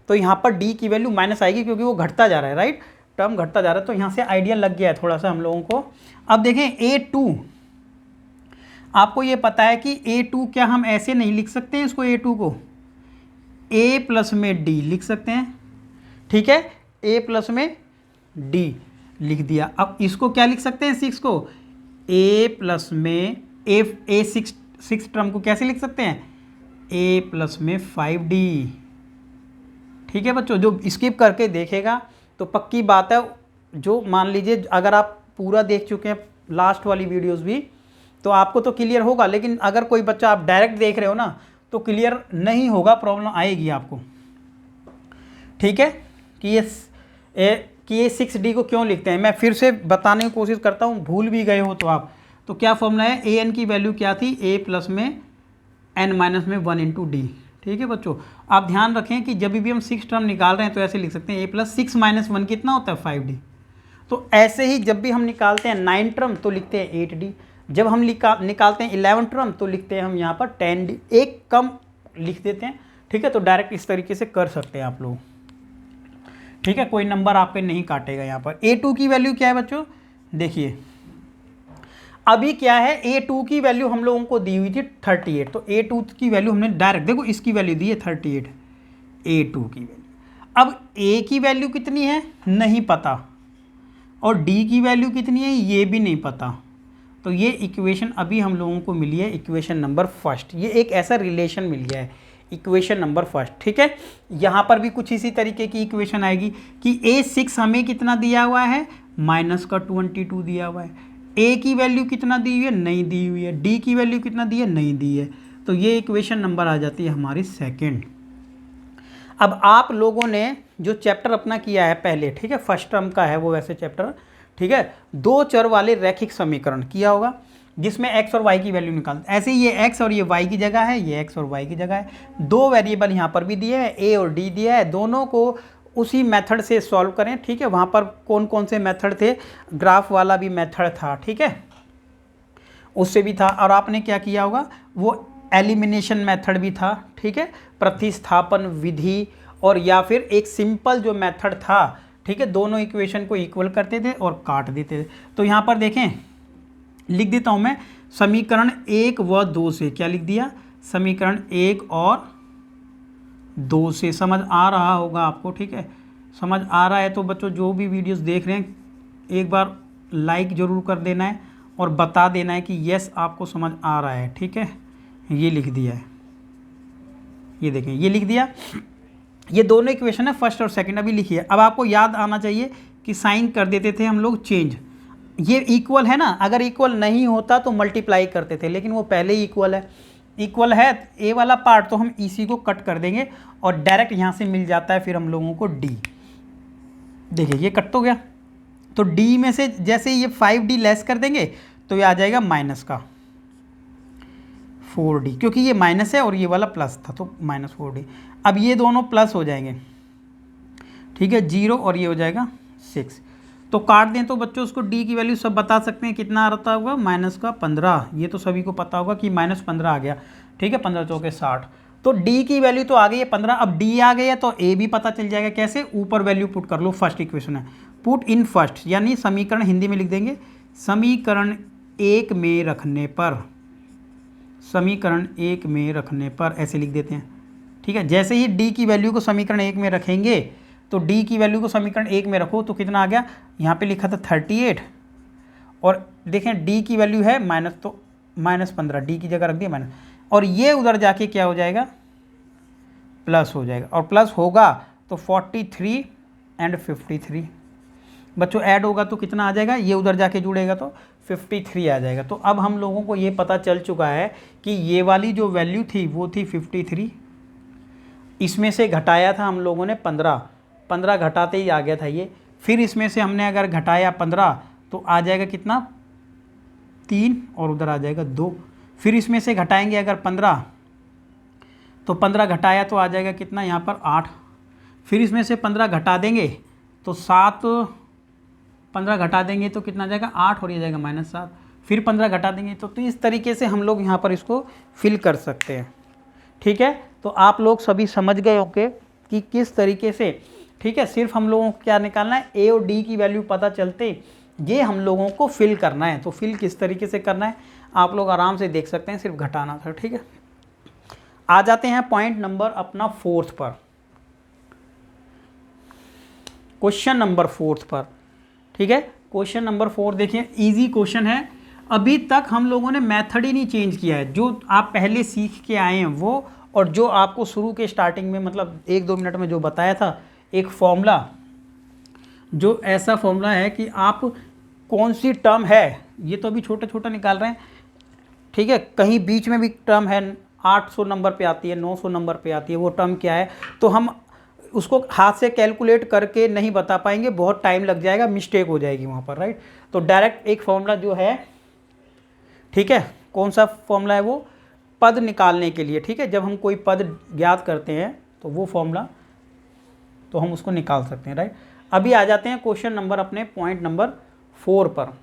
तो यहाँ पर डी की वैल्यू माइनस आएगी क्योंकि वो घटता जा रहा है, राइट, टर्म घटता जा रहा है। तो यहाँ से आइडिया लग गया है थोड़ा सा हम लोगों को। अब देखें A2, आपको ये पता है कि A2 क्या हम ऐसे नहीं लिख सकते हैं इसको, A2 को A प्लस में D लिख सकते हैं, ठीक है, A प्लस में D लिख दिया। अब इसको क्या लिख सकते हैं 6 को, A प्लस में A6 टर्म को कैसे लिख सकते हैं, A प्लस में 5D, ठीक है बच्चों। जो स्किप करके देखेगा तो पक्की बात है, जो मान लीजिए अगर आप पूरा देख चुके हैं लास्ट वाली वीडियोस भी तो आपको तो क्लियर होगा, लेकिन अगर कोई बच्चा आप डायरेक्ट देख रहे हो ना तो क्लियर नहीं होगा, प्रॉब्लम आएगी आपको, ठीक है। कि ये 6D को क्यों लिखते हैं, मैं फिर से बताने की कोशिश करता हूँ, भूल भी गए हो तो आप। तो क्या फॉर्मूला है, AN की वैल्यू क्या थी, A प्लस में N माइनस में 1 इंटू D, ठीक है बच्चों। आप ध्यान रखें कि जब भी हम 6 टर्म निकाल रहे हैं तो ऐसे लिख सकते हैं A प्लस 6 माइनस 1 कितना होता है 5D। तो ऐसे ही जब भी हम निकालते हैं 9 टर्म तो लिखते हैं 8D, जब हम निकालते हैं 11 टर्म तो लिखते हैं हम यहाँ पर 10D, एक कम लिख देते हैं, ठीक है। तो डायरेक्ट इस तरीके से कर सकते हैं आप लोग, ठीक है, कोई नंबर आपके नहीं काटेगा। यहाँ पर A2 की वैल्यू क्या है बच्चों, देखिए अभी क्या है, A2 की वैल्यू हम लोगों को दी हुई थी 38, तो A2 की वैल्यू हमने डायरेक्ट, देखो इसकी वैल्यू दी है 38, A2 की वैल्यू। अब A की वैल्यू कितनी है नहीं पता, और D की वैल्यू कितनी है ये भी नहीं पता, तो ये इक्वेशन अभी हम लोगों को मिली है इक्वेशन नंबर फर्स्ट। ये एक ऐसा रिलेशन मिल गया है इक्वेशन नंबर फर्स्ट, ठीक है। यहाँ पर भी कुछ इसी तरीके की इक्वेशन आएगी कि A6 हमें कितना दिया हुआ है, -22 दिया हुआ है, A की वैल्यू कितना दी हुई है नहीं दी हुई है, D की वैल्यू कितना दी है नहीं दी है, तो ये इक्वेशन नंबर आ जाती है हमारी सेकेंड। अब आप लोगों ने जो चैप्टर अपना किया है पहले, ठीक है, फर्स्ट टर्म का है वो वैसे चैप्टर, ठीक है, 2 चर वाले रैखिक समीकरण किया होगा जिसमें x और y की वैल्यू निकालते, ऐसे ही ये x और ये y की जगह है, ये x और y की जगह है, 2 वेरिएबल यहाँ पर भी दिए हैं a और d दिया है, दोनों को उसी मेथड से सॉल्व करें, ठीक है। वहाँ पर कौन कौन से मेथड थे, ग्राफ वाला भी मेथड था, ठीक है, उससे भी था, और आपने क्या किया होगा वो एलिमिनेशन मेथड भी था, ठीक है, प्रतिस्थापन विधि, और या फिर एक सिंपल जो मेथड था, ठीक है, दोनों इक्वेशन को इक्वल करते थे और काट देते थे। तो यहाँ पर देखें लिख देता हूँ मैं, समीकरण 1 व 2 से, क्या लिख दिया, समीकरण 1 और 2 से, समझ आ रहा होगा आपको, ठीक है, समझ आ रहा है तो बच्चों जो भी वीडियोस देख रहे हैं एक बार लाइक ज़रूर कर देना है और बता देना है कि यस आपको समझ आ रहा है, ठीक है। ये लिख दिया है, ये देखें ये लिख दिया, ये दोनों इक्वेशन है फर्स्ट और सेकंड, अभी लिखिए। अब आपको याद आना चाहिए कि साइन कर देते थे हम लोग चेंज, ये इक्वल है ना, अगर इक्वल नहीं होता तो मल्टीप्लाई करते थे, लेकिन वो पहले ही इक्वल है ए वाला पार्ट, तो हम इसी को कट कर देंगे और डायरेक्ट यहाँ से मिल जाता है फिर हम लोगों को डी, देखिए ये कट तो गया, तो डी में से जैसे ये 5D लेस कर देंगे तो ये आ जाएगा माइनस का 4D, क्योंकि ये माइनस है और ये वाला प्लस था तो -4D। अब ये दोनों प्लस हो जाएंगे, ठीक है, 0 और ये हो जाएगा 6, तो काट दें तो बच्चों उसको D की वैल्यू सब बता सकते हैं कितना आता होगा, -15, ये तो सभी को पता होगा कि -15 आ गया, ठीक है, 15 चौके 60, तो D की वैल्यू तो आ गई है 15, अब D आ गई है तो A भी पता चल जाएगा, कैसे, ऊपर वैल्यू पुट कर लो, फर्स्ट इक्वेशन है, पुट इन फर्स्ट, यानी समीकरण हिंदी में लिख देंगे, समीकरण 1 में रखने पर, समीकरण 1 में रखने पर ऐसे लिख देते हैं, ठीक है। जैसे ही D की वैल्यू को समीकरण 1 में रखेंगे तो D की वैल्यू को समीकरण 1 में रखो तो कितना आ गया, यहाँ पे लिखा था 38, और देखें D की वैल्यू है माइनस, तो -15, D की जगह रख दिया माइनस, और ये उधर जाके क्या हो जाएगा, प्लस हो जाएगा, और प्लस होगा तो 43 एंड 53 बच्चों ऐड होगा तो कितना आ जाएगा, ये उधर जाके जुड़ेगा तो 53 आ जाएगा। तो अब हम लोगों को ये पता चल चुका है कि ये वाली जो वैल्यू थी वो थी 53, इसमें से घटाया था हम लोगों ने 15 घटाते ही आ गया था ये, फिर इसमें से हमने अगर घटाया 15 तो आ जाएगा कितना 3 और उधर आ जाएगा 2, फिर इसमें से घटाएंगे अगर 15 तो 15 घटाया तो आ जाएगा कितना यहाँ पर 8। फिर इसमें से 15 घटा देंगे तो 7, 15 घटा देंगे तो कितना आ जाएगा 8 और ये जाएगा -7। फिर 15 घटा देंगे तो इस तरीके से हम लोग यहाँ पर इसको फिल कर सकते हैं। ठीक है, तो आप लोग सभी समझ गए होंगे कि किस तरीके से, ठीक है, सिर्फ हम लोगों को क्या निकालना है, ए और डी की वैल्यू पता चलते ये हम लोगों को फिल करना है। तो फिल किस तरीके से करना है आप लोग आराम से देख सकते हैं, सिर्फ घटाना था। ठीक है, आ जाते हैं पॉइंट नंबर अपना 4th पर, क्वेश्चन नंबर 4th पर। ठीक है, क्वेश्चन नंबर 4 देखिए, इजी क्वेश्चन है। अभी तक हम लोगों ने मेथड ही नहीं चेंज किया है, जो आप पहले सीख के आए हैं वो, और जो आपको शुरू के स्टार्टिंग में मतलब 1-2 मिनट में जो बताया था, एक फॉर्मूला, जो ऐसा फॉर्मूला है कि आप कौन सी टर्म है, ये तो अभी छोटा छोटा निकाल रहे हैं। ठीक है, कहीं बीच में भी टर्म है 800 नंबर पे आती है, 900 नंबर पे आती है, वो टर्म क्या है, तो हम उसको हाथ से कैलकुलेट करके नहीं बता पाएंगे, बहुत टाइम लग जाएगा, मिस्टेक हो जाएगी वहाँ पर, राइट। तो डायरेक्ट एक फॉर्मूला जो है, ठीक है, कौन सा फॉर्मूला है वो, पद निकालने के लिए। ठीक है, जब हम कोई पद ज्ञात करते हैं तो वो फॉर्मूला, तो हम उसको निकाल सकते हैं, राइट। अभी आ जाते हैं क्वेश्चन नंबर अपने पॉइंट नंबर 4 पर।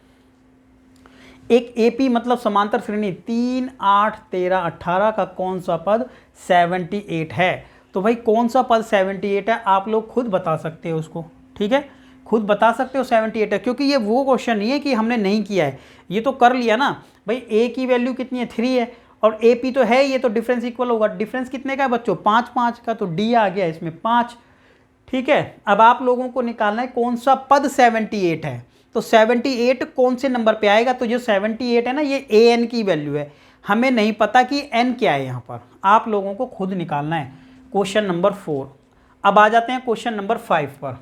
एक एपी मतलब समांतर श्रेणी 3, 8, 13, 18 का कौन सा पद 78 है। तो भाई कौन सा पद 78 है आप लोग खुद बता सकते हो उसको। ठीक है, खुद बता सकते हो 78 है, क्योंकि ये वो क्वेश्चन नहीं है कि हमने नहीं किया है, ये तो कर लिया ना भाई। ए की वैल्यू कितनी है 3 है, और ए पी तो है, ये तो डिफरेंस इक्वल होगा। डिफरेंस कितने का है बच्चों, 5 5 का, तो डी आ गया इसमें 5। ठीक है, अब आप लोगों को निकालना है कौन सा पद 78 है। तो 78 कौन से नंबर पे आएगा, तो जो 78 है ना, ये ए एन की वैल्यू है, हमें नहीं पता कि एन क्या है यहाँ पर, आप लोगों को खुद निकालना है। Question number 4। अब आ जाते हैं क्वेश्चन नंबर 5 पर।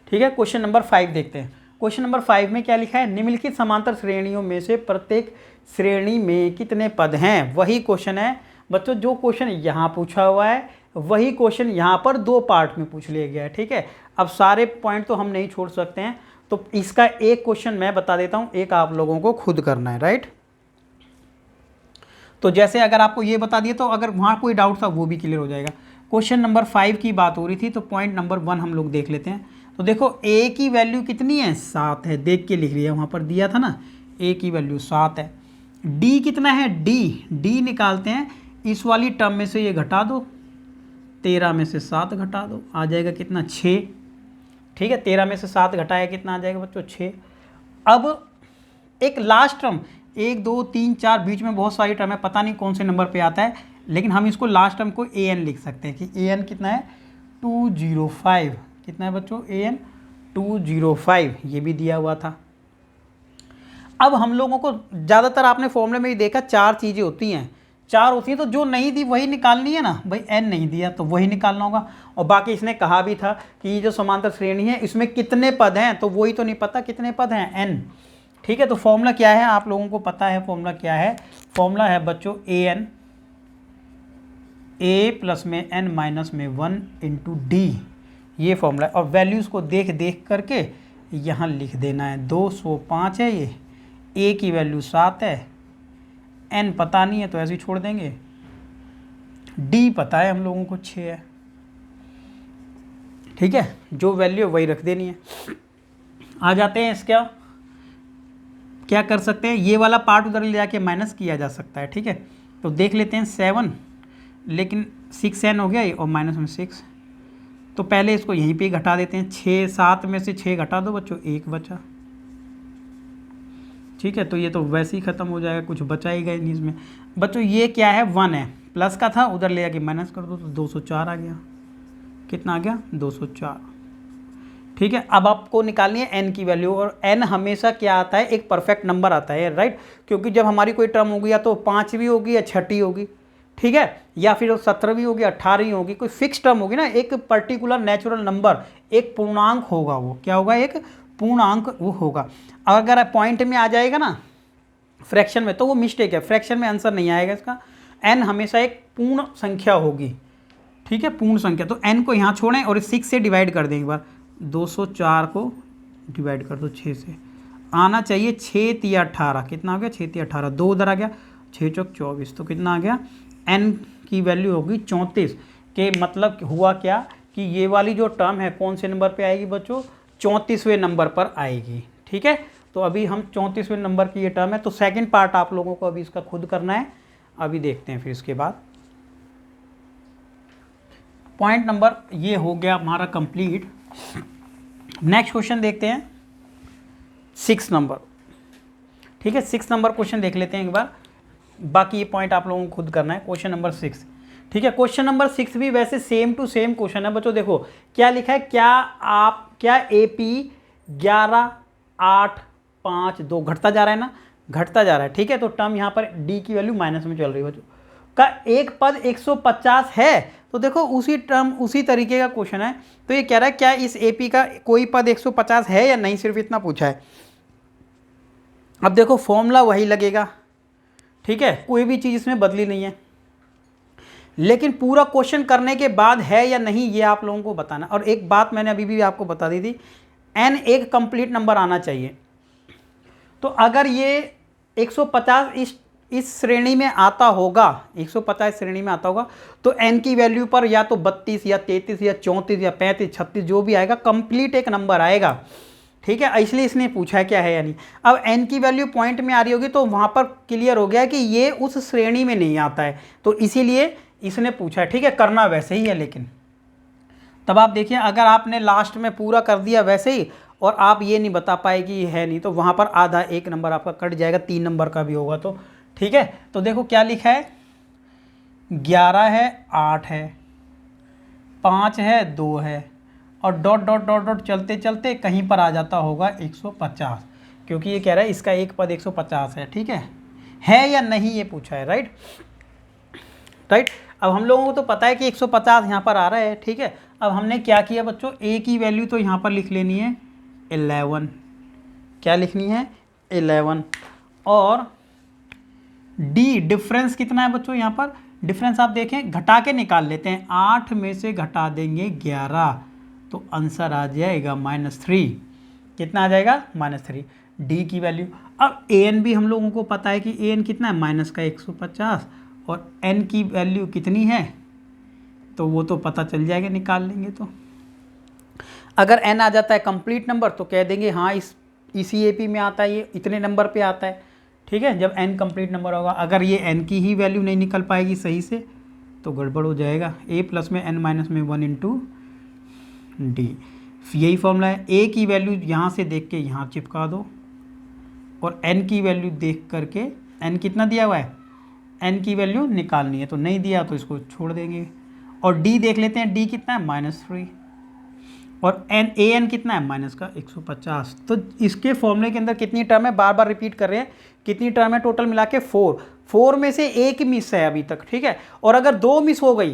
ठीक है, क्वेश्चन नंबर 5 देखते हैं। क्वेश्चन नंबर 5 में क्या लिखा है, निम्नलिखित समांतर श्रेणियों में से प्रत्येक श्रेणी में कितने पद हैं। वही क्वेश्चन है बच्चों, जो क्वेश्चन यहाँ पूछा हुआ है वही क्वेश्चन यहाँ पर 2 पार्ट में पूछ लिया गया है। ठीक है, अब सारे पॉइंट तो हम नहीं छोड़ सकते हैं, तो इसका एक क्वेश्चन मैं बता देता हूँ, एक आप लोगों को खुद करना है, राइट। तो जैसे अगर आपको ये बता दिए तो अगर वहाँ कोई डाउट था वो भी क्लियर हो जाएगा। क्वेश्चन नंबर 5 की बात हो रही थी, तो पॉइंट नंबर 1 हम लोग देख लेते हैं। तो देखो ए की वैल्यू कितनी है, 7 है, देख के लिख लिया, वहाँ पर दिया था ना, ए की वैल्यू 7 है। डी कितना है, डी निकालते हैं, इस वाली टर्म में से ये घटा दो, 13 में से 7 घटा दो, आ जाएगा कितना 6। ठीक है, 13 में से 7 घटाया कितना आ जाएगा बच्चों 6। अब एक लास्ट टर्म, 1 2 3 4, बीच में बहुत सारी टर्म है, पता नहीं कौन से नंबर पे आता है, लेकिन हम इसको लास्ट टर्म को ए एन लिख सकते हैं कि ए एन कितना है 205। कितना है बच्चों, ए एन 205, ये भी दिया हुआ था। अब हम लोगों को ज़्यादातर आपने फॉर्मूले में ही देखा 4 चीज़ें होती हैं, 4 होती हैं, तो जो नहीं दी वही निकालनी है ना भाई। एन नहीं दिया तो वही निकालना होगा, और बाकी इसने कहा भी था कि ये जो समांतर श्रेणी है इसमें कितने पद हैं, तो वही तो नहीं पता कितने पद हैं, एन। ठीक है, तो फॉर्मूला क्या है आप लोगों को पता है, फॉर्मूला क्या है, फॉर्मूला है बच्चों ए एन, ए प्लस में एन माइनस में 1 इंटू डी, ये फॉर्मूला है। और वैल्यूज़ को देख देख करके यहाँ लिख देना है। 205 है ये, ए की वैल्यू 7 है, एन पता नहीं है तो ऐसे ही छोड़ देंगे, डी पता है हम लोगों को 6 है। ठीक है, जो वैल्यू है वही रख देनी है। आ जाते हैं इसका, क्या कर सकते हैं, ये वाला पार्ट उधर ले जाके माइनस किया जा सकता है। ठीक है, तो देख लेते हैं 7, लेकिन 6n हो गया ये, और माइनस में 6, तो पहले इसको यहीं पे घटा देते हैं। 6 7 में से 6 घटा दो बच्चों, 1 बचा। ठीक है, तो ये तो वैसे ही ख़त्म हो जाएगा, कुछ बचा ही गया नहीं इसमें बच्चों। ये क्या है 1 है, प्लस का था, उधर ले जाके माइनस कर दो तो 204 आ गया। कितना आ गया 204। ठीक है, अब आपको निकालनी है एन की वैल्यू, और एन हमेशा क्या आता है, एक परफेक्ट नंबर आता है, राइट। क्योंकि जब हमारी कोई टर्म होगी या तो 5वीं होगी या 6ठी होगी, ठीक है, या फिर 17वीं होगी, 18वीं होगी, कोई फिक्स टर्म होगी ना, एक पर्टिकुलर नेचुरल नंबर, एक पूर्णांक होगा, वो क्या होगा, एक पूर्णांक वो होगा। अगर पॉइंट में आ जाएगा ना फ्रैक्शन में, तो वो मिस्टेक है, फ्रैक्शन में आंसर नहीं आएगा इसका। एन हमेशा एक पूर्ण संख्या होगी। ठीक है, पूर्ण संख्या, तो एन को यहाँ छोड़ें और 6 से डिवाइड कर दें एक बार। 204 को डिवाइड कर दो 6 से, आना चाहिए 6 3 18, कितना हो गया 6 3 18, 2 उधर आ गया, 6 चौक 24, तो कितना आ गया n की वैल्यू होगी 34। के मतलब हुआ क्या कि ये वाली जो टर्म है कौन से नंबर पे आएगी बच्चों, 34वें नंबर पर आएगी। ठीक है, तो अभी हम 34वें नंबर की ये टर्म है, तो सेकंड पार्ट आप लोगों को अभी इसका खुद करना है, अभी देखते हैं फिर इसके बाद। पॉइंट नंबर ये हो गया हमारा कंप्लीट। नेक्स्ट क्वेश्चन देखते हैं 6 नंबर। ठीक है, 6 नंबर क्वेश्चन देख लेते हैं एक बार, बाकी ये पॉइंट आप लोगों को खुद करना है। Question number 6। ठीक है, क्वेश्चन नंबर 6 भी वैसे सेम टू सेम क्वेश्चन है बच्चों। देखो क्या लिखा है, क्या AP 11 8 5 2 घटता जा रहा है ना, घटता जा रहा है। ठीक है, तो टर्म यहाँ पर डी की वैल्यू माइनस में चल रही है बच्चों का। एक पद 150 है, तो देखो उसी टर्म उसी तरीके का क्वेश्चन है। तो ये कह रहा है क्या इस AP का कोई पद 150 है या नहीं, सिर्फ इतना पूछा है। अब देखो फॉर्मूला वही लगेगा। ठीक है, कोई भी चीज़ इसमें बदली नहीं है, लेकिन पूरा क्वेश्चन करने के बाद है या नहीं ये आप लोगों को बताना। और एक बात मैंने अभी भी आपको बता दी थी, n एक कंप्लीट नंबर आना चाहिए। तो अगर ये 150 इस श्रेणी में आता होगा, 150 श्रेणी में आता होगा, तो n की वैल्यू पर या तो 32 या 33 या 34 या 35 36 जो भी आएगा कंप्लीट एक नंबर आएगा। ठीक है, इसलिए इसने पूछा है क्या है या नहीं। अब n की वैल्यू पॉइंट में आ रही होगी तो वहाँ पर क्लियर हो गया कि ये उस श्रेणी में नहीं आता है, तो इसीलिए इसने पूछा है। ठीक है, करना वैसे ही है, लेकिन तब आप देखिए अगर आपने लास्ट में पूरा कर दिया वैसे ही और आप ये नहीं बता पाए कि है नहीं, तो वहाँ पर आधा एक नंबर आपका कट जाएगा, 3 नंबर का भी होगा तो। ठीक है, तो देखो क्या लिखा है, 11 है 8 है 5 है 2 है और डॉट डॉट डॉट डॉट चलते चलते कहीं पर आ जाता होगा 150, क्योंकि ये कह रहा है इसका एक पद 150 है। ठीक है या नहीं ये पूछा है, राइट। अब हम लोगों को तो पता है कि 150 यहाँ पर आ रहा है। ठीक है, अब हमने क्या किया बच्चों, a की वैल्यू तो यहाँ पर लिख लेनी है 11, क्या लिखनी है 11, और d डिफरेंस कितना है बच्चों, यहाँ पर डिफरेंस आप देखें घटा के निकाल लेते हैं, 8 में से घटा देंगे 11 तो आंसर आ जाएगा -3। कितना आ जाएगा -3, d की वैल्यू। अब an भी हम लोगों को पता है कि an कितना है माइनस का 150 और n की वैल्यू कितनी है तो वो तो पता चल जाएगा, निकाल लेंगे। तो अगर n आ जाता है कंप्लीट नंबर तो कह देंगे हाँ इसी AP में आता है, ये इतने नंबर पे आता है। ठीक है, जब n कंप्लीट नंबर होगा। अगर ये n की ही वैल्यू नहीं निकल पाएगी सही से तो गड़बड़ हो जाएगा। a प्लस में n माइनस में 1 इंटू डी, यही फॉर्मूला है। a की वैल्यू यहाँ से देख के यहाँ चिपका दो और n की वैल्यू देख करके, n कितना दिया हुआ है, n की वैल्यू निकालनी है, तो नहीं दिया तो इसको छोड़ देंगे। और d देख लेते हैं, d कितना है -3 और an कितना है माइनस का 150। तो इसके फॉर्मूले के अंदर कितनी टर्म है, बार बार रिपीट कर रहे हैं, कितनी टर्म है टोटल मिला के 4 में से एक मिस है अभी तक। ठीक है, और अगर 2 मिस हो गई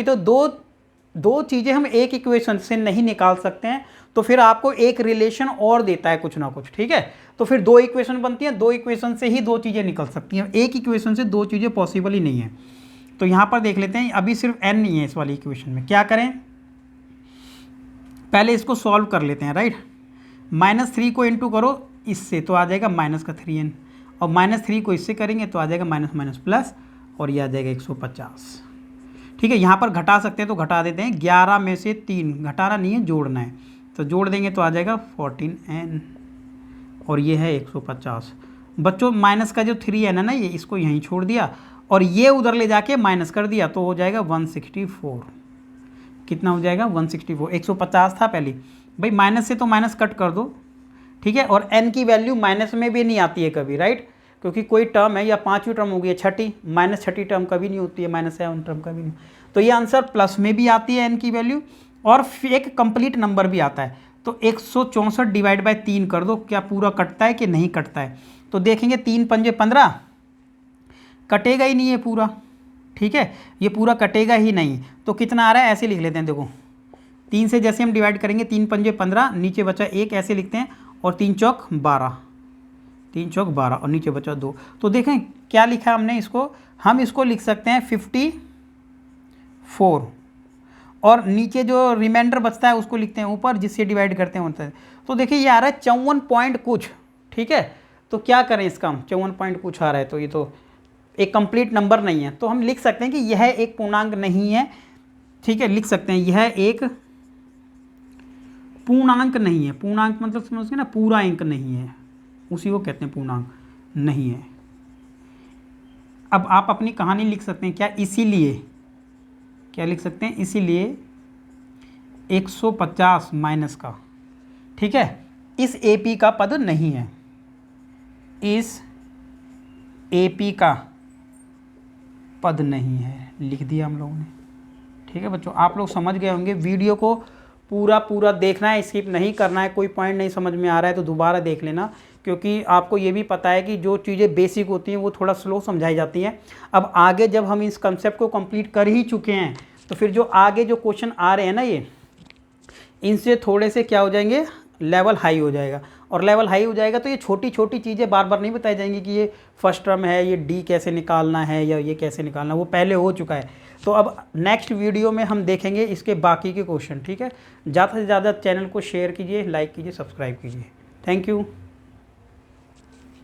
तो दो चीज़ें हम एक इक्वेशन से नहीं निकाल सकते हैं, तो फिर आपको एक रिलेशन और देता है कुछ ना कुछ। ठीक है, तो फिर 2 इक्वेशन बनती हैं, 2 इक्वेशन से ही 2 चीज़ें निकल सकती हैं, एक इक्वेशन से 2 चीज़ें पॉसिबल ही नहीं है। तो यहाँ पर देख लेते हैं, अभी सिर्फ n नहीं है इस वाली इक्वेशन में, क्या करें पहले इसको सॉल्व कर लेते हैं, राइट। -3 को इंटू करो इससे तो आ जाएगा -3n और -3 को इससे करेंगे तो आ जाएगा माइनस माइनस प्लस और ये आ जाएगा 150। ठीक है, यहाँ पर घटा सकते हैं तो घटा देते हैं, 11 में से 3 घटाना नहीं है जोड़ना है, तो जोड़ देंगे तो आ जाएगा 14n और ये है 150। बच्चों माइनस का जो 3n है ना, ये इसको यहीं छोड़ दिया और ये उधर ले जाके माइनस कर दिया तो हो जाएगा 164। कितना हो जाएगा 164, 150 था पहले भाई, माइनस से तो माइनस कट कर दो। ठीक है, और n की वैल्यू माइनस में भी नहीं आती है कभी, राइट, क्योंकि कोई टर्म है या 5वीं टर्म हो गई है, छठी -6 टर्म कभी नहीं होती है, -7 टर्म कभी नहीं। तो ये आंसर प्लस में भी आती है n की वैल्यू और फिर एक कंप्लीट नंबर भी आता है। तो 164 डिवाइड बाय 3 कर दो, क्या पूरा कटता है कि नहीं कटता है, तो देखेंगे 3 पंजे 15, कटेगा ही नहीं है पूरा। ठीक है, ये पूरा कटेगा ही नहीं, तो कितना आ रहा है ऐसे लिख लेते हैं। देखो 3 से जैसे हम डिवाइड करेंगे, 3 पंजे 15, नीचे बचा 1 ऐसे लिखते हैं और 3 चौक 12, 3 चौक 12 और नीचे बचा 2। तो देखें क्या लिखा हमने इसको, हम इसको लिख सकते हैं 54 और नीचे जो रिमाइंडर बचता है उसको लिखते हैं ऊपर, जिससे डिवाइड करते हैं होता है। तो देखिए ये आ रहा है 54 पॉइंट कुछ। ठीक है, तो क्या करें इसका हम, 54 पॉइंट कुछ आ रहा है तो ये तो एक कंप्लीट नंबर नहीं है, तो हम लिख सकते हैं कि यह एक पूर्णांक नहीं है। ठीक है, लिख सकते हैं यह एक पूर्णांक नहीं है। पूर्णांक मतलब समझ गए ना, पूरा अंक नहीं है, उसी को कहते हैं पूर्णांक नहीं है। अब आप अपनी कहानी लिख सकते हैं क्या, इसीलिए क्या लिख सकते हैं, इसीलिए 150 माइनस का, ठीक है, इस AP का पद नहीं है, इस AP का पद नहीं है, लिख दिया हम लोगों ने। ठीक है बच्चों, आप लोग समझ गए होंगे। वीडियो को पूरा देखना है, स्किप नहीं करना है। कोई पॉइंट नहीं समझ में आ रहा है तो दोबारा देख लेना, क्योंकि आपको ये भी पता है कि जो चीज़ें बेसिक होती हैं वो थोड़ा स्लो समझाई जाती हैं। अब आगे जब हम इस कंसेप्ट को कंप्लीट कर ही चुके हैं, तो फिर जो आगे जो क्वेश्चन आ रहे हैं ना, ये इनसे थोड़े से क्या हो जाएंगे, लेवल हाई हो जाएगा। और लेवल हाई हो जाएगा तो ये छोटी छोटी चीज़ें बार बार नहीं बताई जाएंगी कि ये फर्स्ट टर्म है, ये D कैसे निकालना है या ये कैसे निकालना, वो पहले हो चुका है। तो अब नेक्स्ट वीडियो में हम देखेंगे इसके बाकी के क्वेश्चन। ठीक है, ज़्यादा से ज़्यादा चैनल को शेयर कीजिए, लाइक कीजिए, सब्सक्राइब कीजिए। Thank you.